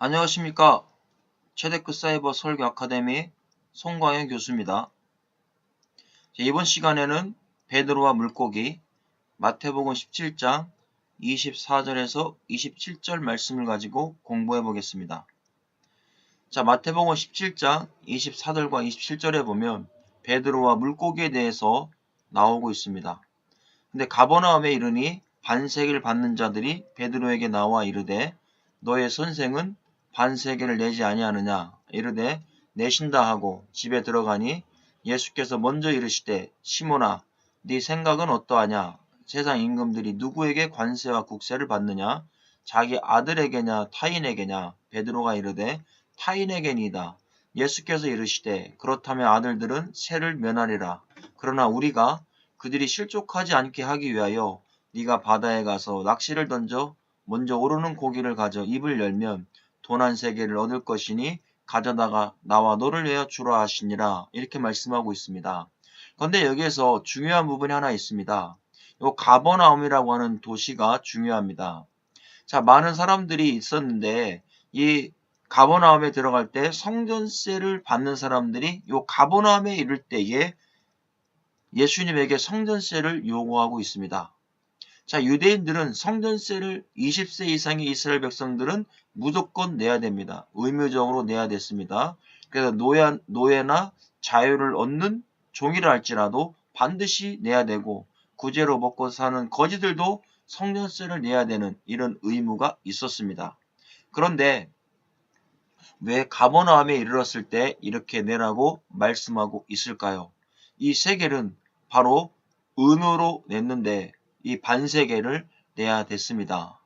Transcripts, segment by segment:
안녕하십니까. 최대급 사이버 설교 아카데미 송광현 교수입니다. 이번 시간에는 베드로와 물고기 마태복음 17장 24절에서 27절 말씀을 가지고 공부해 보겠습니다. 자, 마태복음 17장 24절과 27절에 보면 베드로와 물고기에 대해서 나오고 있습니다. 근데 가버나움에 이르니 반세계를 받는 자들이 베드로에게 나와 이르되 너의 선생은 반세계를 내지 아니하느냐 이르되 내신다 하고 집에 들어가니 예수께서 먼저 이르시되 시몬아 네 생각은 어떠하냐 세상 임금들이 누구에게 관세와 국세를 받느냐 자기 아들에게냐 타인에게냐 베드로가 이르되 타인에게니이다. 예수께서 이르시되 그렇다면 아들들은 세를 면하리라. 그러나 우리가 그들이 실족하지 않게 하기 위하여 네가 바다에 가서 낚시를 던져 먼저 오르는 고기를 가져 입을 열면 돈 한 세계를 얻을 것이니 가져다가 나와 너를 위하여 주라 하시니라. 이렇게 말씀하고 있습니다. 그런데 여기에서 중요한 부분이 하나 있습니다. 이 가버나움이라고 하는 도시가 중요합니다. 자, 많은 사람들이 있었는데 이 가버나움에 들어갈 때 성전세를 받는 사람들이 이 가버나움에 이를 때에 예수님에게 성전세를 요구하고 있습니다. 자, 유대인들은 성전세를 20세 이상의 이스라엘 백성들은 무조건 내야 됩니다. 의무적으로 내야 됐습니다. 그래서 노예나 자유를 얻는 종이라 할지라도 반드시 내야 되고 구제로 먹고 사는 거지들도 성전세를 내야 되는 이런 의무가 있었습니다. 그런데 왜 가버나움에 이르렀을 때 이렇게 내라고 말씀하고 있을까요? 이 세겔은 바로 은으로 냈는데 이 반세겔을 내야 됐습니다.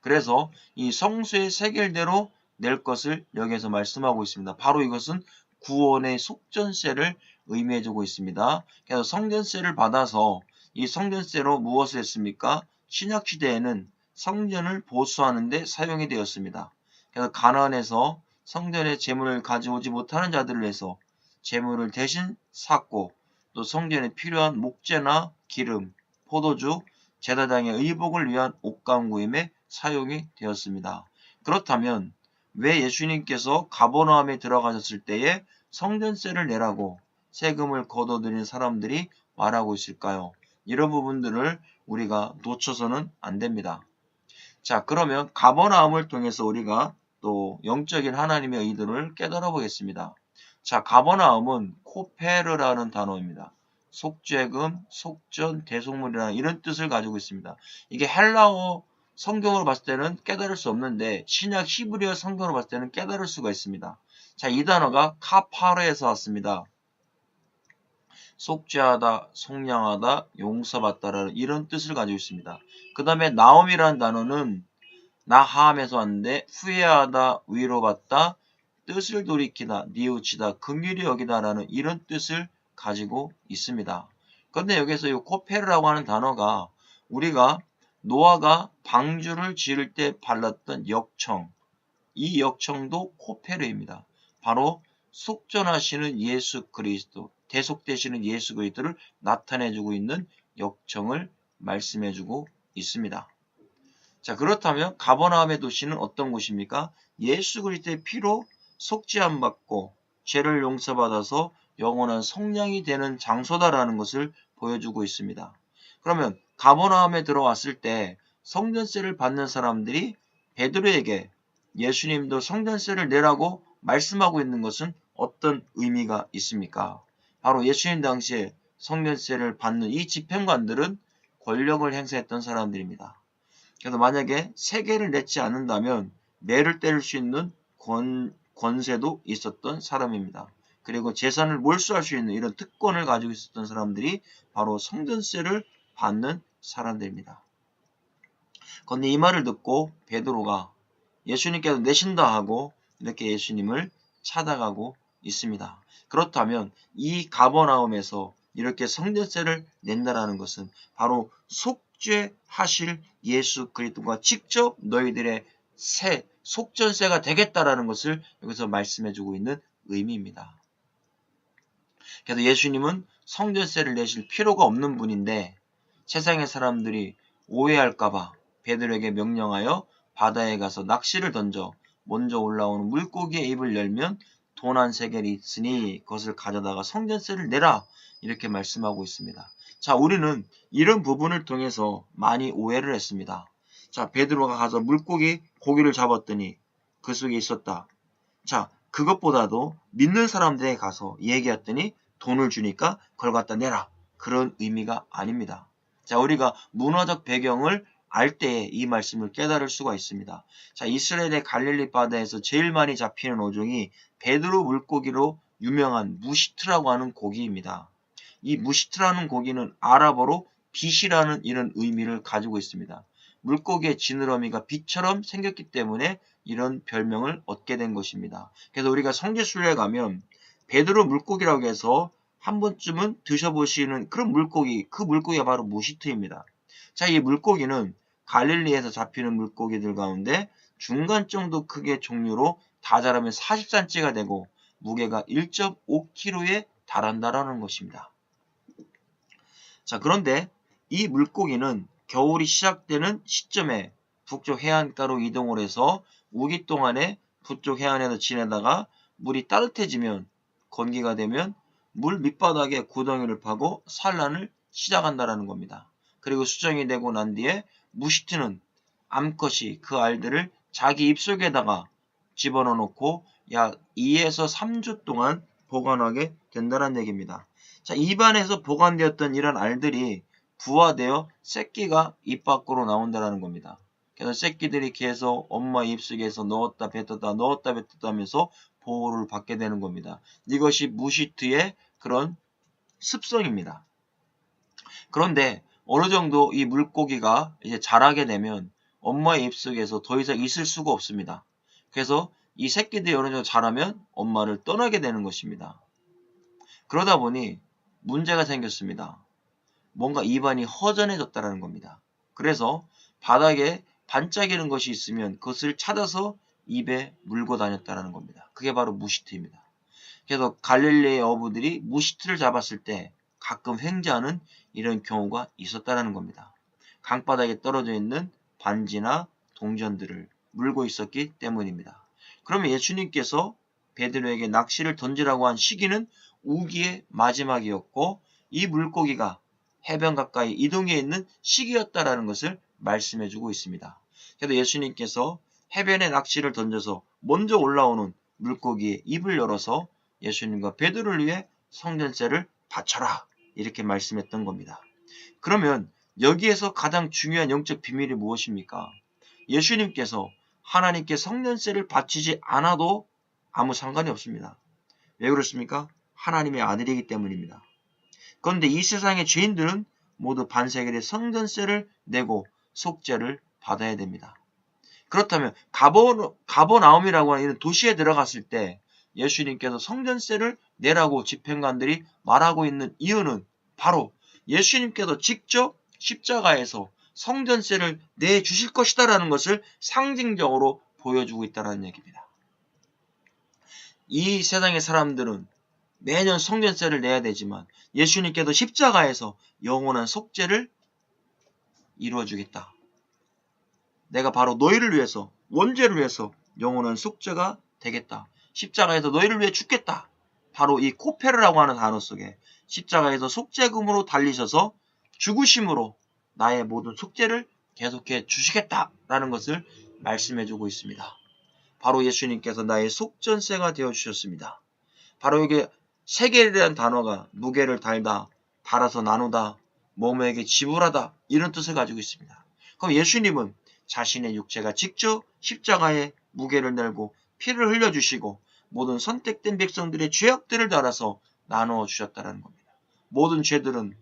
그래서 이 성수의 세겔대로 낼 것을 여기에서 말씀하고 있습니다. 바로 이것은 구원의 속전세를 의미해주고 있습니다. 그래서 성전세를 받아서 이 성전세로 무엇을 했습니까? 신약시대에는 성전을 보수하는 데 사용이 되었습니다. 그래서 가나안에서 성전에 재물을 가져오지 못하는 자들을 위해서 재물을 대신 샀고 또 성전에 필요한 목재나 기름, 포도주, 제사장의 의복을 위한 옷감구임에 사용이 되었습니다. 그렇다면 왜 예수님께서 가버나움에 들어가셨을 때에 성전세를 내라고 세금을 걷어들인 사람들이 말하고 있을까요? 이런 부분들을 우리가 놓쳐서는 안 됩니다. 자, 그러면 가버나움을 통해서 우리가 또 영적인 하나님의 의도를 깨달아 보겠습니다. 자, 가버나움은 코페르라는 단어입니다. 속죄금, 속전, 대속물이라는 이런 뜻을 가지고 있습니다. 이게 헬라어 성경으로 봤을 때는 깨달을 수 없는데 신약 히브리어 성경으로 봤을 때는 깨달을 수가 있습니다. 자, 이 단어가 카파르에서 왔습니다. 속죄하다, 속량하다, 용서받다라는 이런 뜻을 가지고 있습니다. 그 다음에 나옴이라는 단어는 나함에서 왔는데 후회하다, 위로받다, 뜻을 돌이키다, 뉘우치다, 긍휼히 여기다라는 이런 뜻을 가지고 있습니다. 그런데 여기서 이 코페르라고 하는 단어가 우리가 노아가 방주를 지을 때 발랐던 역청, 이 역청도 코페르입니다. 바로 속전하시는 예수 그리스도, 대속되시는 예수 그리스도를 나타내주고 있는 역청을 말씀해주고 있습니다. 자, 그렇다면 가버나움의 도시는 어떤 곳입니까? 예수 그리스도의 피로 속죄함 받고 죄를 용서받아서 영원한 성량이 되는 장소다라는 것을 보여주고 있습니다. 그러면 가버나움에 들어왔을 때 성전세를 받는 사람들이 베드로에게 예수님도 성전세를 내라고 말씀하고 있는 것은 어떤 의미가 있습니까? 바로 예수님 당시에 성전세를 받는 이 집행관들은 권력을 행사했던 사람들입니다. 그래서 만약에 세계를 냈지 않는다면 매를 때릴 수 있는 권세도 있었던 사람입니다. 그리고 재산을 몰수할 수 있는 이런 특권을 가지고 있었던 사람들이 바로 성전세를 받는 사람들입니다. 그런데 이 말을 듣고 베드로가 예수님께서 내신다 하고 이렇게 예수님을 찾아가고 있습니다. 그렇다면 이 가버나움에서 이렇게 성전세를 낸다라는 것은 바로 속죄하실 예수 그리스도가 직접 너희들의 속전세가 되겠다라는 것을 여기서 말씀해주고 있는 의미입니다. 그래서 예수님은 성전세를 내실 필요가 없는 분인데 세상의 사람들이 오해할까봐 베드로에게 명령하여 바다에 가서 낚시를 던져 먼저 올라오는 물고기의 입을 열면 돈 한 세겔이 있으니 그것을 가져다가 성전세를 내라. 이렇게 말씀하고 있습니다. 자, 우리는 이런 부분을 통해서 많이 오해를 했습니다. 자, 베드로가 가서 고기를 잡았더니 그 속에 있었다. 자, 그것보다도 믿는 사람들에게 가서 얘기했더니 돈을 주니까 그걸 갖다 내라. 그런 의미가 아닙니다. 자, 우리가 문화적 배경을 알 때에 이 말씀을 깨달을 수가 있습니다. 자, 이스라엘의 갈릴리 바다에서 제일 많이 잡히는 어종이 베드로 물고기로 유명한 무시트라고 하는 고기입니다. 이 무시트라는 고기는 아랍어로 빛이라는 이런 의미를 가지고 있습니다. 물고기의 지느러미가 빛처럼 생겼기 때문에 이런 별명을 얻게 된 것입니다. 그래서 우리가 성지순례에 가면 베드로 물고기라고 해서 한 번쯤은 드셔보시는 그런 물고기, 그 물고기가 바로 무시트입니다. 자, 이 물고기는 갈릴리에서 잡히는 물고기들 가운데 중간 정도 크기의 종류로 다 자라면 40cm가 되고 무게가 1.5kg에 달한다라는 것입니다. 자, 그런데 이 물고기는 겨울이 시작되는 시점에 북쪽 해안가로 이동을 해서 우기 동안에 북쪽 해안에서 지내다가 물이 따뜻해지면 건기가 되면 물 밑바닥에 구덩이를 파고 산란을 시작한다라는 겁니다. 그리고 수정이 되고 난 뒤에 무시트는 암컷이 그 알들을 자기 입속에다가 집어넣어 놓고 약 2에서 3주 동안 보관하게 된다는 얘기입니다. 자, 입안에서 보관되었던 이런 알들이 부화되어 새끼가 입 밖으로 나온다는 겁니다. 그래서 새끼들이 계속 엄마 입속에서 넣었다 뱉었다 넣었다 뱉었다 하면서 보호를 받게 되는 겁니다. 이것이 무시트의 그런 습성입니다. 그런데 어느 정도 이 물고기가 이제 자라게 되면 엄마의 입속에서 더 이상 있을 수가 없습니다. 그래서 이 새끼들이 어느 정도 자라면 엄마를 떠나게 되는 것입니다. 그러다 보니 문제가 생겼습니다. 뭔가 입안이 허전해졌다는 겁니다. 그래서 바닥에 반짝이는 것이 있으면 그것을 찾아서 입에 물고 다녔다는 겁니다. 그게 바로 무시트입니다. 그래서 갈릴리의 어부들이 무시트를 잡았을 때 가끔 횡재하는 이런 경우가 있었다는 겁니다. 강바닥에 떨어져 있는 반지나 동전들을 물고 있었기 때문입니다. 그러면 예수님께서 베드로에게 낚시를 던지라고 한 시기는 우기의 마지막이었고 이 물고기가 해변 가까이 이동해 있는 시기였다라는 것을 말씀해주고 있습니다. 그래서 예수님께서 해변에 낚시를 던져서 먼저 올라오는 물고기의 입을 열어서 예수님과 베드로를 위해 성전세를 바쳐라 이렇게 말씀했던 겁니다. 그러면 여기에서 가장 중요한 영적 비밀이 무엇입니까? 예수님께서 하나님께 성전세를 바치지 않아도 아무 상관이 없습니다. 왜 그렇습니까? 하나님의 아들이기 때문입니다. 그런데 이 세상의 죄인들은 모두 반세겔의 성전세를 내고 속죄를 받아야 됩니다. 그렇다면 가버나움이라고 하는 이런 도시에 들어갔을 때 예수님께서 성전세를 내라고 집행관들이 말하고 있는 이유는 바로 예수님께서 직접 십자가에서 성전세를 내주실 것이다라는 것을 상징적으로 보여주고 있다는 얘기입니다. 이 세상의 사람들은 매년 성전세를 내야 되지만 예수님께서 십자가에서 영원한 속죄를 이루어주겠다. 내가 바로 너희를 위해서 원죄를 위해서 영원한 속죄가 되겠다. 십자가에서 너희를 위해 죽겠다. 바로 이 코페르라고 하는 단어 속에 십자가에서 속죄금으로 달리셔서 죽으심으로 나의 모든 속죄를 계속해 주시겠다라는 것을 말씀해주고 있습니다. 바로 예수님께서 나의 속전세가 되어주셨습니다. 바로 이게 세겔이라는 단어가 무게를 달다, 달아서 나누다, 뭐뭐에게 지불하다 이런 뜻을 가지고 있습니다. 그럼 예수님은 자신의 육체가 직접 십자가에 무게를 내고 피를 흘려주시고 모든 선택된 백성들의 죄악들을 달아서 나누어 주셨다는 겁니다. 모든 죄들은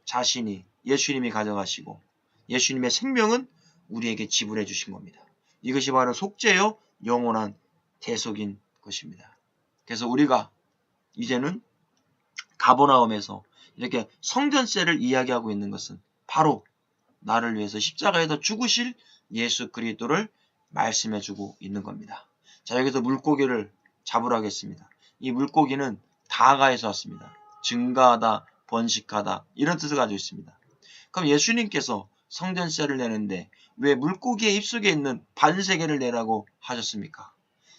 자신이 예수님이 가져가시고 예수님의 생명은 우리에게 지불해 주신 겁니다. 이것이 바로 속죄요 영원한 대속인 것입니다. 그래서 우리가 이제는 가버나움에서 이렇게 성전세를 이야기하고 있는 것은 바로 나를 위해서 십자가에서 죽으실 예수 그리스도를 말씀해주고 있는 겁니다. 자, 여기서 물고기를 잡으러 하겠습니다. 이 물고기는 다가에서 왔습니다. 증가하다, 번식하다 이런 뜻을 가지고 있습니다. 그럼 예수님께서 성전세를 내는데 왜 물고기의 입속에 있는 반세겔을 내라고 하셨습니까?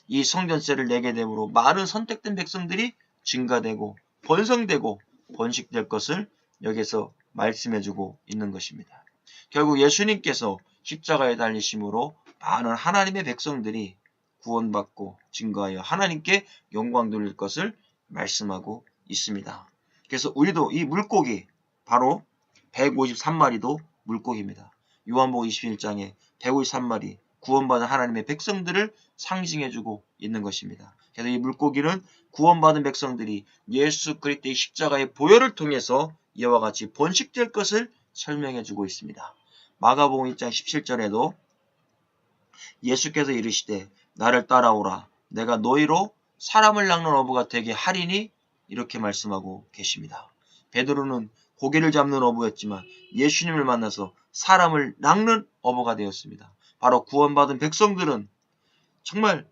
이 성전세를 내게 되므로 많은 선택된 백성들이 증가되고 번성되고 번식될 것을 여기서 말씀해주고 있는 것입니다. 결국 예수님께서 십자가에 달리심으로 많은 하나님의 백성들이 구원받고 증거하여 하나님께 영광 돌릴 것을 말씀하고 있습니다. 그래서 우리도 이 물고기 바로 153마리도 물고기입니다. 요한복음 21장에 153마리 구원받은 하나님의 백성들을 상징해주고 있는 것입니다. 그래서 이 물고기는 구원받은 백성들이 예수 그리스도의 십자가의 보혈을 통해서 이와 같이 번식될 것을 설명해주고 있습니다. 마가복음 1장 17절에도 예수께서 이르시되 나를 따라오라 내가 너희로 사람을 낚는 어부가 되게 하리니 이렇게 말씀하고 계십니다. 베드로는 고기를 잡는 어부였지만 예수님을 만나서 사람을 낚는 어부가 되었습니다. 바로 구원받은 백성들은 정말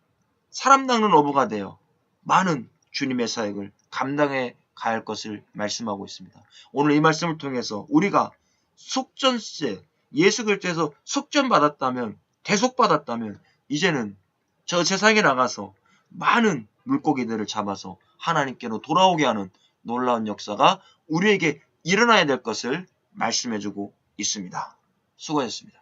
사람 낚는 어부가 되어 많은 주님의 사역을 감당해 갈 것을 말씀하고 있습니다. 오늘 이 말씀을 통해서 우리가 속전세, 예수 그리스도에서 속전받았다면, 대속받았다면 이제는 저 세상에 나가서 많은 물고기들을 잡아서 하나님께로 돌아오게 하는 놀라운 역사가 우리에게 일어나야 될 것을 말씀해주고 있습니다. 수고하셨습니다.